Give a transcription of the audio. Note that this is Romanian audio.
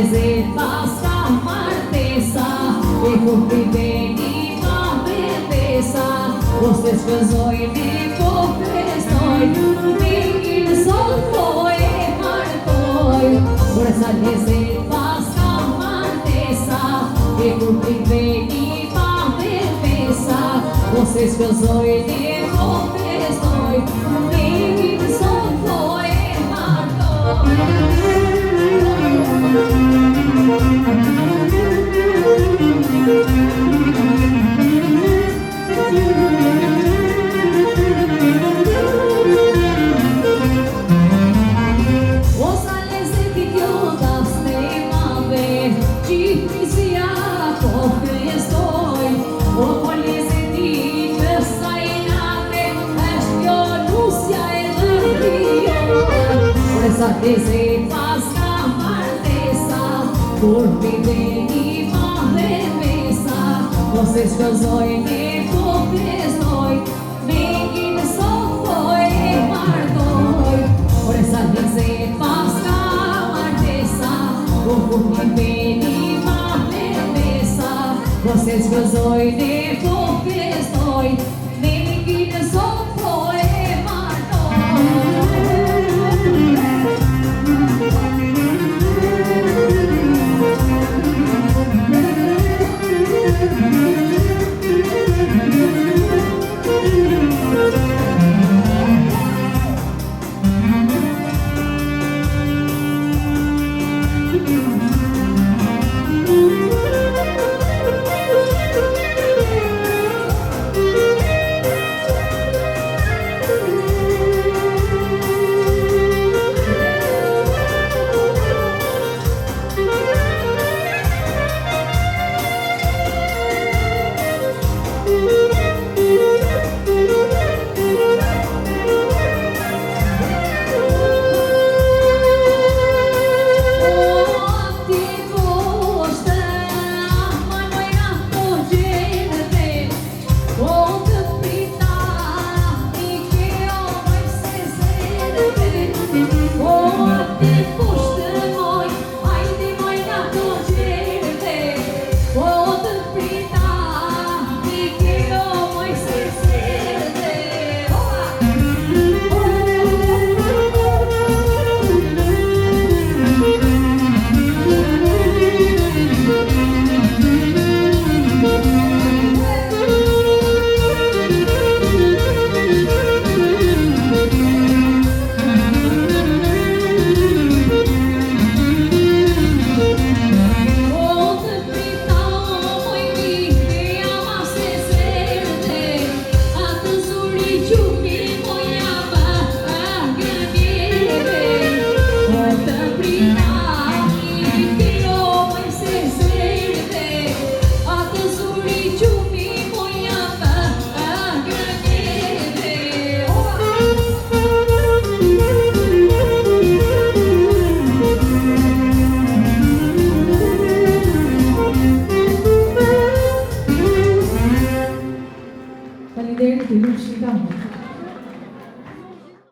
lezet pas ka martesa, e kur priveni ma bebesa, ose shpëzojni po festoj, vikin sot po e martoj. Por sa lezet pas ka martesa, e kur priveni ma bebesa, ose shpëzojni po festoj, vikin sot po e martoj. Osa lezetit jo tas ne imave, gjithësia po festoj. O lezetit që sa i nate, është kjo nusja e lëndrion. Por sa lezet pas ka martesa, kur viveni ma bebesa, ose shkëzojni po festoj, vikin sot po e martoj. Por sa lezet pas ka martesa, kur viveni ma bebesa, ose shkëzojni